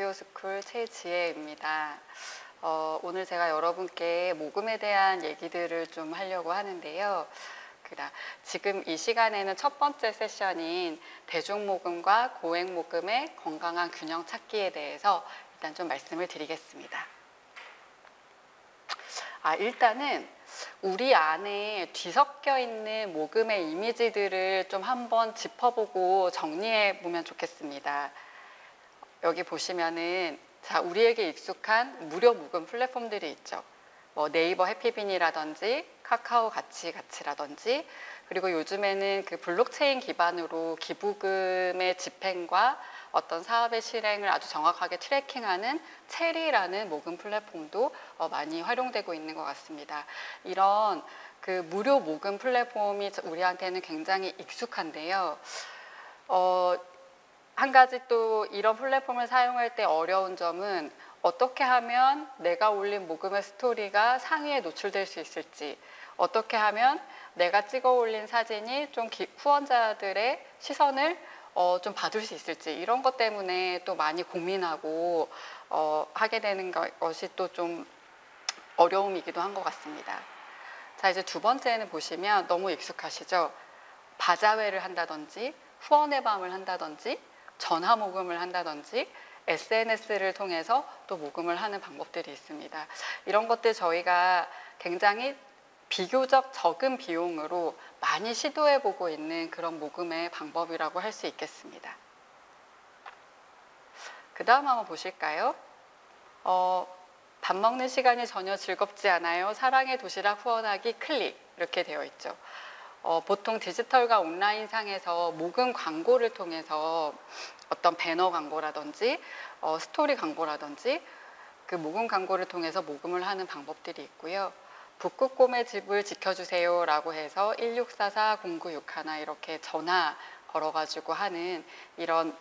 오디오스쿨 최지혜입니다. 오늘 제가 여러분께 모금에 대한 얘기들을 좀 하려고 하는데요. 지금 이 시간에는 첫 번째 세션인 대중모금과 고액모금의 건강한 균형 찾기에 대해서 일단 좀 말씀을 드리겠습니다. 일단은 우리 안에 뒤섞여 있는 모금의 이미지들을 좀 한번 짚어보고 정리해 보면 좋겠습니다. 여기 보시면은 우리에게 익숙한 무료 모금 플랫폼들이 있죠. 뭐 네이버 해피빈이라든지 카카오 가치라든지, 그리고 요즘에는 그 블록체인 기반으로 기부금의 집행과 어떤 사업의 실행을 아주 정확하게 트래킹하는 체리라는 모금 플랫폼도 많이 활용되고 있는 것 같습니다. 이런 그 무료 모금 플랫폼이 우리한테는 굉장히 익숙한데요. 한 가지 또 이런 플랫폼을 사용할 때 어려운 점은 어떻게 하면 내가 올린 모금의 스토리가 상위에 노출될 수 있을지, 어떻게 하면 내가 찍어 올린 사진이 좀 후원자들의 시선을 좀 받을 수 있을지, 이런 것 때문에 또 많이 고민하고 하게 되는 것이 또 좀 어려움이기도 한 것 같습니다. 자, 이제 두 번째는 보시면 너무 익숙하시죠? 바자회를 한다든지 후원의 밤을 한다든지 전화 모금을 한다든지 SNS를 통해서 또 모금을 하는 방법들이 있습니다. 이런 것들 저희가 굉장히 비교적 적은 비용으로 많이 시도해보고 있는 그런 모금의 방법이라고 할 수 있겠습니다. 그 다음 한번 보실까요? 밥 먹는 시간이 전혀 즐겁지 않아요. 사랑의 도시락 후원하기 클릭, 이렇게 되어 있죠. 보통 디지털과 온라인 상에서 모금 광고를 통해서 어떤 배너 광고라든지 스토리 광고라든지 그 모금 광고를 통해서 모금을 하는 방법들이 있고요. 북극곰의 집을 지켜주세요 라고 해서 1644-0961 이렇게 전화 걸어가지고 하는 이런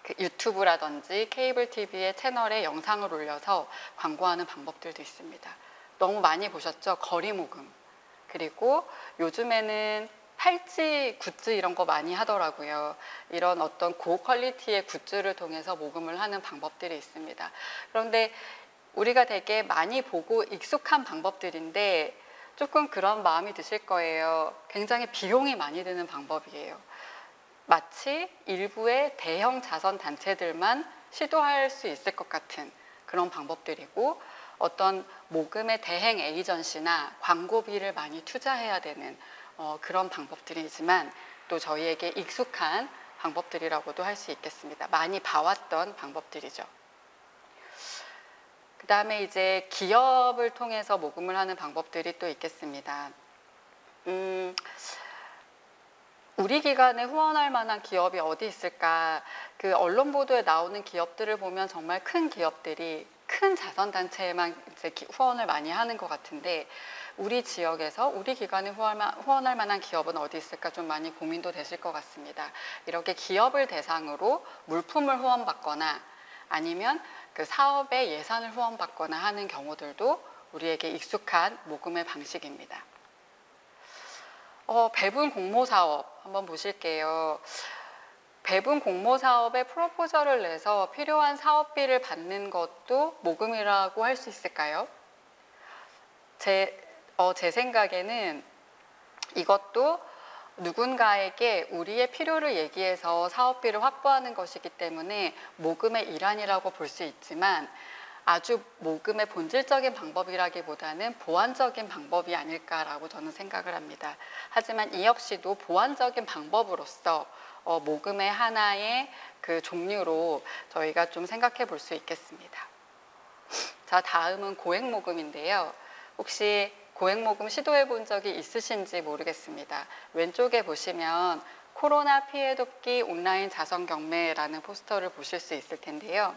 그 유튜브라든지 케이블 TV의 채널에 영상을 올려서 광고하는 방법들도 있습니다. 너무 많이 보셨죠? 거리 모금. 그리고 요즘에는 팔찌, 굿즈 이런 거 많이 하더라고요. 이런 어떤 고퀄리티의 굿즈를 통해서 모금을 하는 방법들이 있습니다. 그런데 우리가 되게 많이 보고 익숙한 방법들인데 조금 그런 마음이 드실 거예요. 굉장히 비용이 많이 드는 방법이에요. 마치 일부의 대형 자선 단체들만 시도할 수 있을 것 같은 그런 방법들이고, 어떤 모금의 대행 에이전시나 광고비를 많이 투자해야 되는 그런 방법들이지만 또 저희에게 익숙한 방법들이라고도 할 수 있겠습니다. 많이 봐왔던 방법들이죠. 그 다음에 이제 기업을 통해서 모금을 하는 방법들이 또 있겠습니다. 우리 기관에 후원할 만한 기업이 어디 있을까? 그 언론 보도에 나오는 기업들을 보면 정말 큰 기업들이 큰 자선단체에만 이제 후원을 많이 하는 것 같은데, 우리 지역에서 우리 기관에 후원할 만한 기업은 어디 있을까 좀 많이 고민도 되실 것 같습니다. 이렇게 기업을 대상으로 물품을 후원받거나 아니면 그 사업의 예산을 후원받거나 하는 경우들도 우리에게 익숙한 모금의 방식입니다. 배분 공모 사업 한번 보실게요. 배분 공모 사업에 프로포절을 내서 필요한 사업비를 받는 것도 모금이라고 할 수 있을까요? 제 생각에는 이것도 누군가에게 우리의 필요를 얘기해서 사업비를 확보하는 것이기 때문에 모금의 일환이라고 볼 수 있지만, 아주 모금의 본질적인 방법이라기보다는 보완적인 방법이 아닐까라고 저는 생각을 합니다. 하지만 이 역시도 보완적인 방법으로서 모금의 하나의 그 종류로 저희가 좀 생각해 볼 수 있겠습니다. 자, 다음은 고액모금인데요. 혹시 고액모금 시도해 본 적이 있으신지 모르겠습니다. 왼쪽에 보시면 코로나 피해 돕기 온라인 자선 경매라는 포스터를 보실 수 있을 텐데요.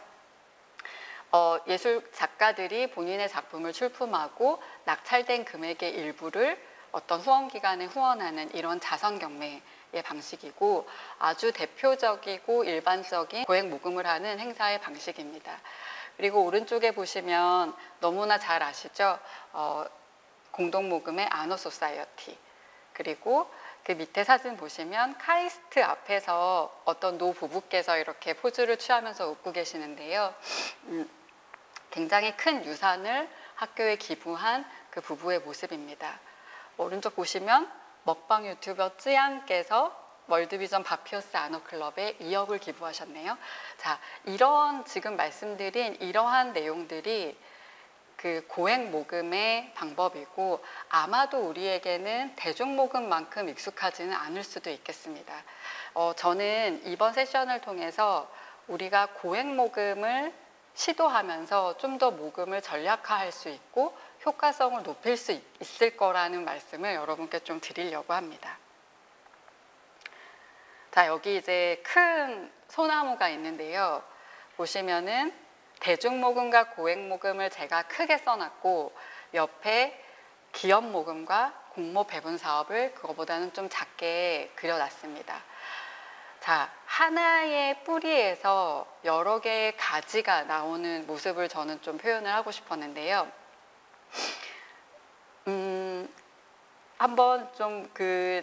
예술 작가들이 본인의 작품을 출품하고 낙찰된 금액의 일부를 어떤 후원기관에 후원하는 이런 자선 경매의 방식이고, 아주 대표적이고 일반적인 고액 모금을 하는 행사의 방식입니다. 그리고 오른쪽에 보시면 너무나 잘 아시죠? 공동모금의 아너소사이어티, 그리고 그 밑에 사진 보시면 카이스트 앞에서 어떤 노 부부께서 이렇게 포즈를 취하면서 웃고 계시는데요. 굉장히 큰 유산을 학교에 기부한 그 부부의 모습입니다. 오른쪽 보시면 먹방 유튜버 쯔양께서 월드비전 바피어스 아너클럽에 2억을 기부하셨네요. 자, 이런 지금 말씀드린 이러한 내용들이 그 고액 모금의 방법이고 아마도 우리에게는 대중 모금만큼 익숙하지는 않을 수도 있겠습니다. 저는 이번 세션을 통해서 우리가 고액 모금을 시도하면서 좀 더 모금을 전략화할 수 있고 효과성을 높일 수 있을 거라는 말씀을 여러분께 좀 드리려고 합니다. 자, 여기 이제 큰 소나무가 있는데요. 보시면은 대중모금과 고액모금을 제가 크게 써놨고 옆에 기업모금과 공모배분 사업을 그거보다는 좀 작게 그려놨습니다. 자, 하나의 뿌리에서 여러 개의 가지가 나오는 모습을 저는 좀 표현을 하고 싶었는데요. 한번 좀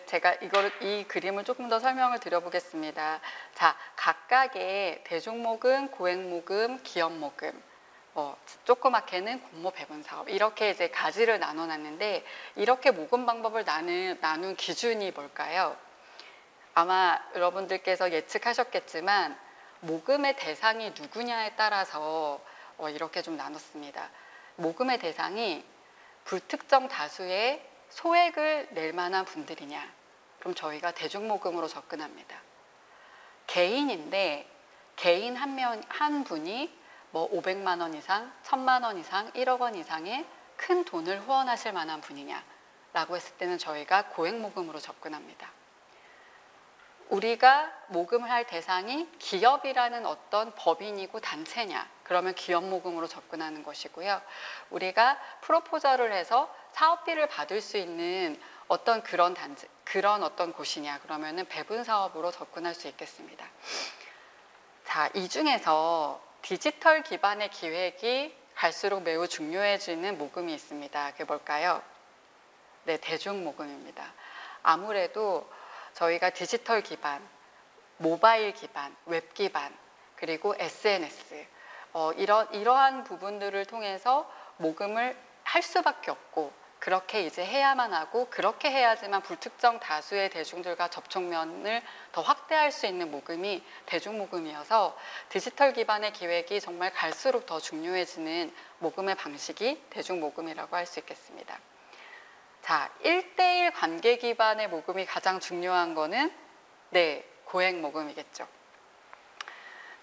제가 이 그림을 조금 더 설명을 드려보겠습니다. 자, 각각의 대중모금, 고액모금, 기업모금, 조그맣게는 공모배분 사업 이렇게 이제 가지를 나눠놨는데 이렇게 모금 방법을 나눈 기준이 뭘까요? 아마 여러분들께서 예측하셨겠지만 모금의 대상이 누구냐에 따라서 이렇게 좀 나눴습니다. 모금의 대상이 불특정 다수의 소액을 낼 만한 분들이냐? 그럼 저희가 대중모금으로 접근합니다. 개인인데 개인 한 분이 뭐 500만 원 이상, 1000만 원 이상, 1억 원 이상의 큰 돈을 후원하실 만한 분이냐라고 했을 때는 저희가 고액모금으로 접근합니다. 우리가 모금을 할 대상이 기업이라는 어떤 법인이고 단체냐, 그러면 기업모금으로 접근하는 것이고요. 우리가 프로포절을 해서 사업비를 받을 수 있는 어떤 그런 어떤 곳이냐, 그러면은 배분 사업으로 접근할 수 있겠습니다. 자, 이 중에서 디지털 기반의 기획이 갈수록 매우 중요해지는 모금이 있습니다. 그게 뭘까요? 네, 대중모금입니다. 아무래도 저희가 디지털 기반, 모바일 기반, 웹 기반, 그리고 SNS 이러한 부분들을 통해서 모금을 할 수밖에 없고 그렇게 이제 해야만 하고 그렇게 해야지만 불특정 다수의 대중들과 접촉면을 더 확대할 수 있는 모금이 대중모금이어서 디지털 기반의 기획이 정말 갈수록 더 중요해지는 모금의 방식이 대중모금이라고 할 수 있겠습니다. 자, 1:1 관계 기반의 모금이 가장 중요한 거는 네, 고액 모금이겠죠.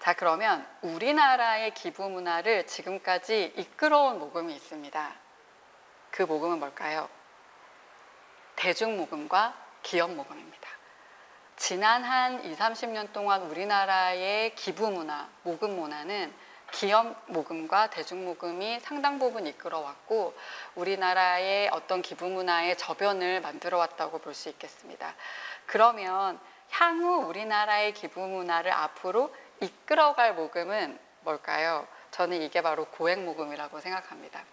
자, 그러면 우리나라의 기부 문화를 지금까지 이끌어온 모금이 있습니다. 그 모금은 뭘까요? 대중모금과 기업모금입니다. 지난 한 20, 30년 동안 우리나라의 기부 문화, 모금 문화는 기업 모금과 대중모금이 상당 부분 이끌어왔고 우리나라의 어떤 기부 문화의 저변을 만들어 왔다고 볼 수 있겠습니다. 그러면 향후 우리나라의 기부 문화를 앞으로 이끌어갈 모금은 뭘까요? 저는 이게 바로 고액모금이라고 생각합니다.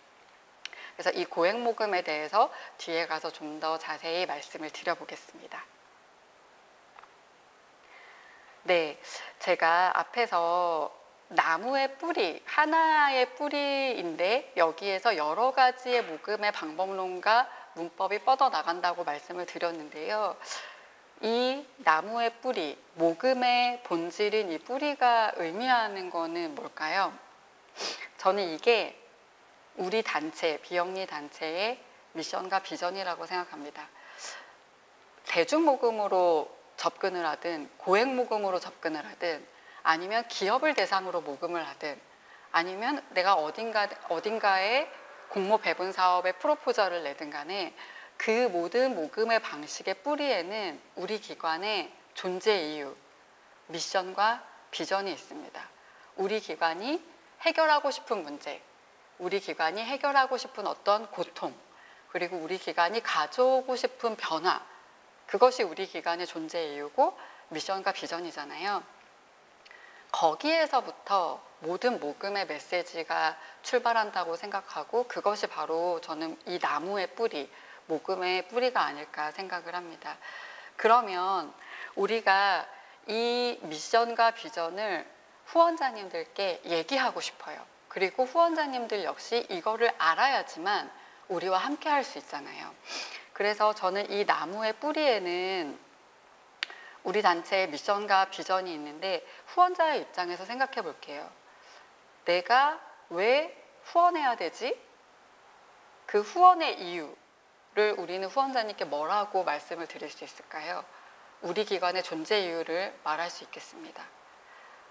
그래서 이 고액모금에 대해서 뒤에 가서 좀 더 자세히 말씀을 드려보겠습니다. 네, 제가 앞에서 나무의 뿌리, 하나의 뿌리인데 여기에서 여러 가지의 모금의 방법론과 문법이 뻗어나간다고 말씀을 드렸는데요. 이 나무의 뿌리, 모금의 본질인 이 뿌리가 의미하는 거는 뭘까요? 저는 이게 우리 단체, 비영리 단체의 미션과 비전이라고 생각합니다. 대중모금으로 접근을 하든 고액모금으로 접근을 하든 아니면 기업을 대상으로 모금을 하든 아니면 내가 어딘가에 공모 배분 사업의 프로포절을 내든 간에 그 모든 모금의 방식의 뿌리에는 우리 기관의 존재 이유, 미션과 비전이 있습니다. 우리 기관이 해결하고 싶은 문제, 우리 기관이 해결하고 싶은 어떤 고통, 그리고 우리 기관이 가져오고 싶은 변화, 그것이 우리 기관의 존재 이유고 미션과 비전이잖아요. 거기에서부터 모든 모금의 메시지가 출발한다고 생각하고 그것이 바로 저는 이 나무의 뿌리, 모금의 뿌리가 아닐까 생각을 합니다. 그러면 우리가 이 미션과 비전을 후원자님들께 얘기하고 싶어요. 그리고 후원자님들 역시 이거를 알아야지만 우리와 함께 할 수 있잖아요. 그래서 저는 이 나무의 뿌리에는 우리 단체의 미션과 비전이 있는데 후원자의 입장에서 생각해 볼게요. 내가 왜 후원해야 되지? 그 후원의 이유를 우리는 후원자님께 뭐라고 말씀을 드릴 수 있을까요? 우리 기관의 존재 이유를 말할 수 있겠습니다.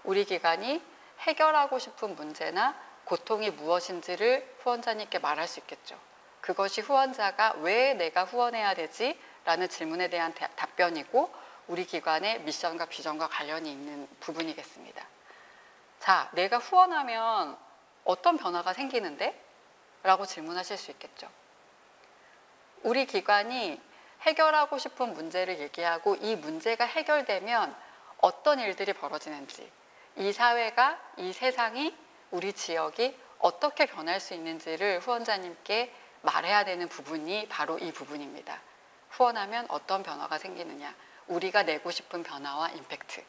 우리 기관이 해결하고 싶은 문제나 고통이 무엇인지를 후원자님께 말할 수 있겠죠. 그것이 후원자가 왜 내가 후원해야 되지? 라는 질문에 대한 답변이고 우리 기관의 미션과 비전과 관련이 있는 부분이겠습니다. 자, 내가 후원하면 어떤 변화가 생기는데? 라고 질문하실 수 있겠죠. 우리 기관이 해결하고 싶은 문제를 얘기하고 이 문제가 해결되면 어떤 일들이 벌어지는지, 이 사회가, 이 세상이, 우리 지역이 어떻게 변할 수 있는지를 후원자님께 말해야 되는 부분이 바로 이 부분입니다. 후원하면 어떤 변화가 생기느냐, 우리가 내고 싶은 변화와 임팩트,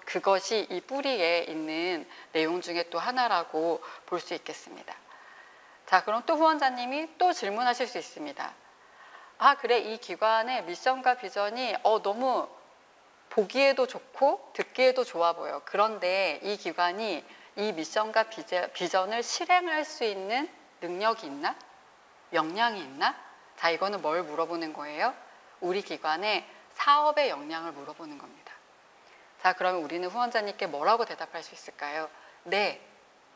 그것이 이 뿌리에 있는 내용 중에 또 하나라고 볼 수 있겠습니다. 자, 그럼 또 후원자님이 또 질문하실 수 있습니다. 아, 그래, 이 기관의 미션과 비전이 너무 보기에도 좋고 듣기에도 좋아 보여. 그런데 이 기관이 이 미션과 비전을 실행할 수 있는 능력이 있나? 역량이 있나? 자, 이거는 뭘 물어보는 거예요? 우리 기관의 사업의 역량을 물어보는 겁니다. 자, 그러면 우리는 후원자님께 뭐라고 대답할 수 있을까요? 네,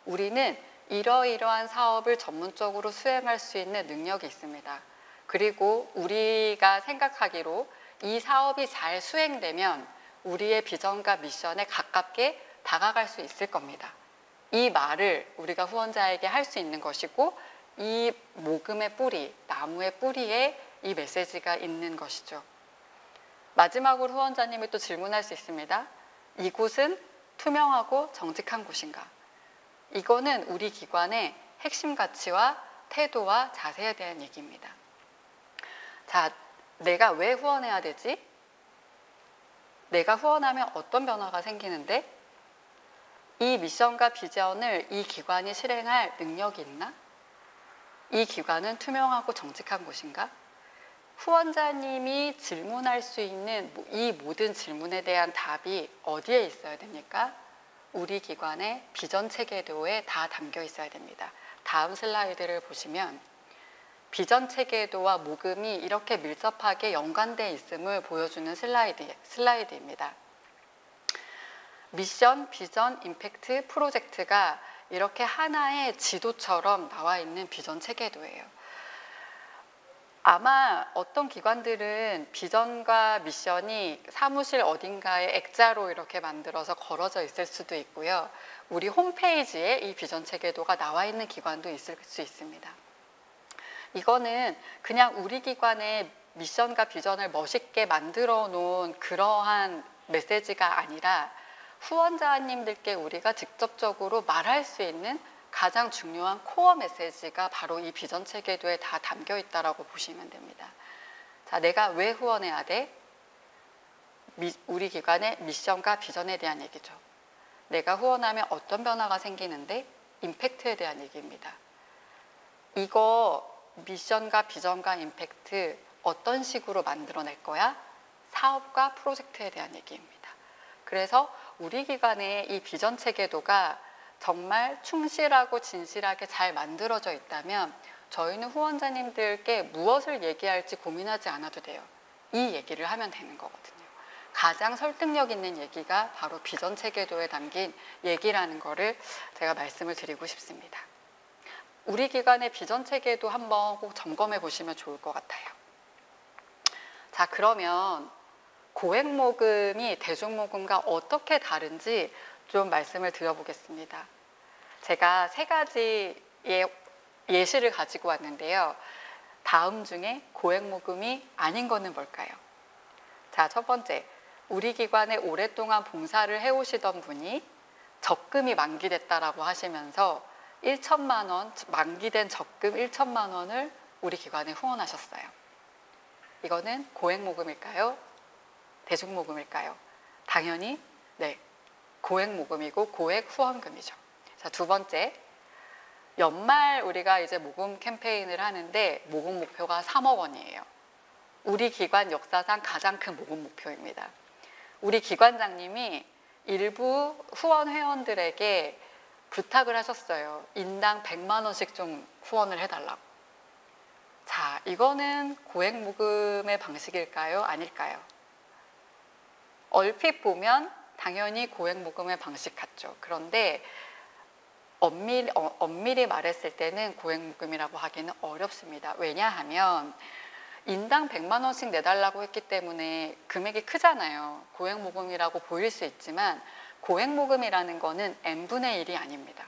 우리는 이러이러한 사업을 전문적으로 수행할 수 있는 능력이 있습니다. 그리고 우리가 생각하기로 이 사업이 잘 수행되면 우리의 비전과 미션에 가깝게 다가갈 수 있을 겁니다. 이 말을 우리가 후원자에게 할 수 있는 것이고 이 모금의 뿌리, 나무의 뿌리에 이 메시지가 있는 것이죠. 마지막으로 후원자님이 또 질문할 수 있습니다. 이곳은 투명하고 정직한 곳인가? 이거는 우리 기관의 핵심 가치와 태도와 자세에 대한 얘기입니다. 자, 내가 왜 후원해야 되지? 내가 후원하면 어떤 변화가 생기는데? 이 미션과 비전을 이 기관이 실행할 능력이 있나? 이 기관은 투명하고 정직한 곳인가? 후원자님이 질문할 수 있는 이 모든 질문에 대한 답이 어디에 있어야 됩니까? 우리 기관의 비전 체계도에 다 담겨 있어야 됩니다. 다음 슬라이드를 보시면 비전 체계도와 모금이 이렇게 밀접하게 연관되어 있음을 보여주는 슬라이드입니다. 미션, 비전, 임팩트, 프로젝트가 이렇게 하나의 지도처럼 나와 있는 비전 체계도예요. 아마 어떤 기관들은 비전과 미션이 사무실 어딘가에 액자로 이렇게 만들어서 걸어져 있을 수도 있고요. 우리 홈페이지에 이 비전 체계도가 나와 있는 기관도 있을 수 있습니다. 이거는 그냥 우리 기관의 미션과 비전을 멋있게 만들어 놓은 그러한 메시지가 아니라 후원자님들께 우리가 직접적으로 말할 수 있는 가장 중요한 코어 메시지가 바로 이 비전 체계도에 다 담겨 있다고 보시면 됩니다. 자, 내가 왜 후원해야 돼? 우리 기관의 미션과 비전에 대한 얘기죠. 내가 후원하면 어떤 변화가 생기는데? 임팩트에 대한 얘기입니다. 이거 미션과 비전과 임팩트 어떤 식으로 만들어낼 거야? 사업과 프로젝트에 대한 얘기입니다. 그래서 우리 기관의 이 비전 체계도가 정말 충실하고 진실하게 잘 만들어져 있다면 저희는 후원자님들께 무엇을 얘기할지 고민하지 않아도 돼요. 이 얘기를 하면 되는 거거든요. 가장 설득력 있는 얘기가 바로 비전 체계도에 담긴 얘기라는 거를 제가 말씀을 드리고 싶습니다. 우리 기관의 비전 체계도 한번 꼭 점검해 보시면 좋을 것 같아요. 자, 그러면 고액 모금이 대중 모금과 어떻게 다른지 좀 말씀을 드려보겠습니다. 제가 3가지의 예시를 가지고 왔는데요. 다음 중에 고액 모금이 아닌 거는 뭘까요? 자, 첫 번째, 우리 기관에 오랫동안 봉사를 해오시던 분이 적금이 만기됐다라고 하시면서 1천만 원, 만기된 적금 1천만 원을 우리 기관에 후원하셨어요. 이거는 고액모금일까요? 대중모금일까요? 당연히 네, 고액모금이고 고액 후원금이죠. 자, 두 번째, 연말 우리가 이제 모금 캠페인을 하는데 모금 목표가 3억 원이에요. 우리 기관 역사상 가장 큰 모금 목표입니다. 우리 기관장님이 일부 후원 회원들에게 부탁을 하셨어요. 인당 100만 원씩 좀 후원을 해달라고. 자, 이거는 고액 모금의 방식일까요? 아닐까요? 얼핏 보면 당연히 고액 모금의 방식 같죠. 그런데 엄밀히 말했을 때는 고액 모금이라고 하기는 어렵습니다. 왜냐하면 인당 100만 원씩 내달라고 했기 때문에 금액이 크잖아요. 고액 모금이라고 보일 수 있지만 고액 모금이라는 거는 n분의 1이 아닙니다.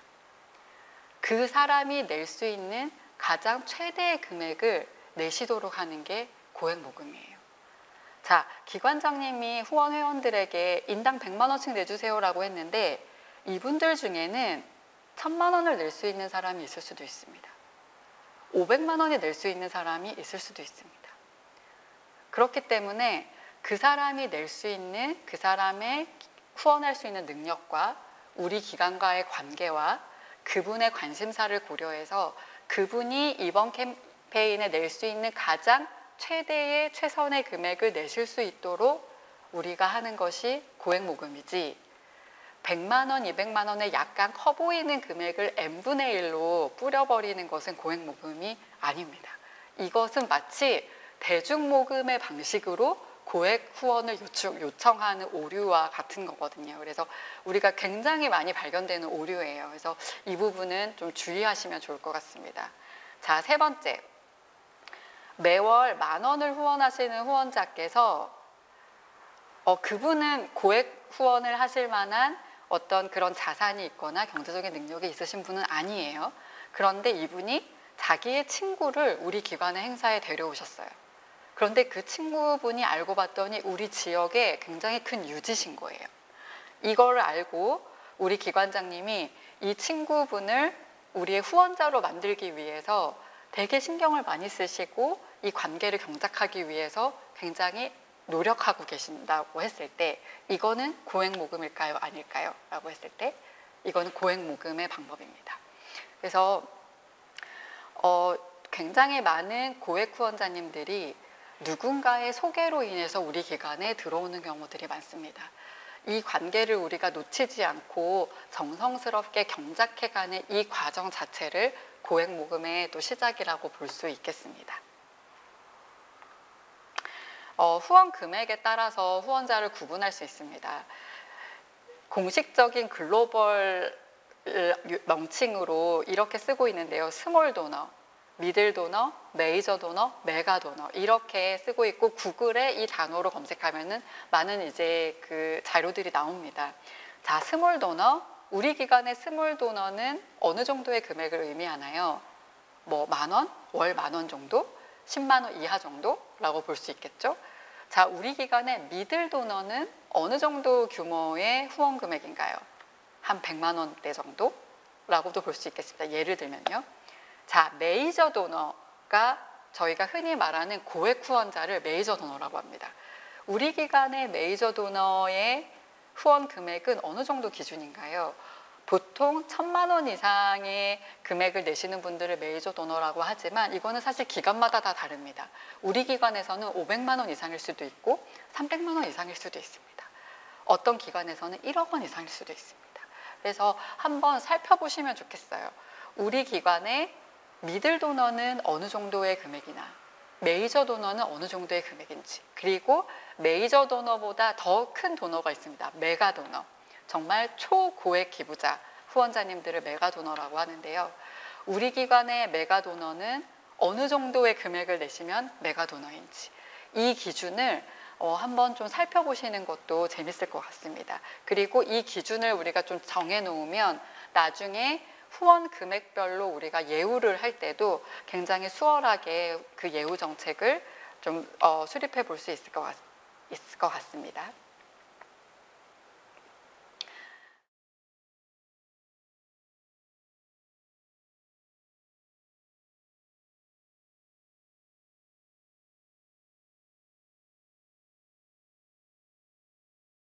그 사람이 낼 수 있는 가장 최대의 금액을 내시도록 하는 게 고액 모금이에요. 자, 기관장님이 후원 회원들에게 인당 100만 원씩 내주세요라고 했는데 이분들 중에는 1000만 원을 낼 수 있는 사람이 있을 수도 있습니다. 500만 원이 낼 수 있는 사람이 있을 수도 있습니다. 그렇기 때문에 그 사람이 낼 수 있는, 그 사람의 후원할 수 있는 능력과 우리 기관과의 관계와 그분의 관심사를 고려해서 그분이 이번 캠페인에 낼 수 있는 가장 최대의 최선의 금액을 내실 수 있도록 우리가 하는 것이 고액 모금이지, 100만 원, 200만 원의 약간 커 보이는 금액을 n분의 1로 뿌려버리는 것은 고액 모금이 아닙니다. 이것은 마치 대중모금의 방식으로 고액 후원을 요청하는 오류와 같은 거거든요. 그래서 우리가 굉장히 많이 발견되는 오류예요. 그래서 이 부분은 좀 주의하시면 좋을 것 같습니다. 자, 세 번째, 매월 10,000원을 후원하시는 후원자께서 그분은 고액 후원을 하실 만한 어떤 그런 자산이 있거나 경제적인 능력이 있으신 분은 아니에요. 그런데 이분이 자기의 친구를 우리 기관의 행사에 데려오셨어요. 그런데 그 친구분이 알고 봤더니 우리 지역에 굉장히 큰 유지신 거예요. 이걸 알고 우리 기관장님이 이 친구분을 우리의 후원자로 만들기 위해서 되게 신경을 많이 쓰시고 이 관계를 경작하기 위해서 굉장히 노력하고 계신다고 했을 때 이거는 고액 모금일까요? 아닐까요? 라고 했을 때 이거는 고액 모금의 방법입니다. 그래서 굉장히 많은 고액 후원자님들이 누군가의 소개로 인해서 우리 기관에 들어오는 경우들이 많습니다. 이 관계를 우리가 놓치지 않고 정성스럽게 경작해가는 이 과정 자체를 고액 모금의 또 시작이라고 볼 수 있겠습니다. 후원 금액에 따라서 후원자를 구분할 수 있습니다. 공식적인 글로벌 명칭으로 이렇게 쓰고 있는데요. 스몰 도너, 미들 도너, 메이저 도너, 메가 도너 이렇게 쓰고 있고 구글에 이 단어로 검색하면은 많은 이제 그 자료들이 나옵니다. 자, 스몰 도너, 우리 기관의 스몰 도너는 어느 정도의 금액을 의미하나요? 뭐 10,000원, 월 10,000원 정도, 10만 원 이하 정도라고 볼 수 있겠죠. 자, 우리 기관의 미들 도너는 어느 정도 규모의 후원 금액인가요? 한 100만 원대 정도라고도 볼 수 있겠습니다. 예를 들면요. 자, 메이저 도너가 저희가 흔히 말하는 고액 후원자를 메이저 도너라고 합니다. 우리 기관의 메이저 도너의 후원 금액은 어느 정도 기준인가요? 보통 1,000만 원 이상의 금액을 내시는 분들을 메이저 도너라고 하지만 이거는 사실 기관마다 다 다릅니다. 우리 기관에서는 500만 원 이상일 수도 있고 300만 원 이상일 수도 있습니다. 어떤 기관에서는 1억 원 이상일 수도 있습니다. 그래서 한번 살펴보시면 좋겠어요. 우리 기관의 미들 도너는 어느 정도의 금액이나 메이저 도너는 어느 정도의 금액인지, 그리고 메이저 도너보다 더 큰 도너가 있습니다. 메가 도너, 정말 초고액 기부자 후원자님들을 메가 도너라고 하는데요. 우리 기관의 메가 도너는 어느 정도의 금액을 내시면 메가 도너인지 이 기준을 한번 좀 살펴보시는 것도 재밌을 것 같습니다. 그리고 이 기준을 우리가 좀 정해놓으면 나중에 후원 금액별로 우리가 예우를 할 때도 굉장히 수월하게 그 예우 정책을 좀 수립해 볼 수 있을 것 같습니다.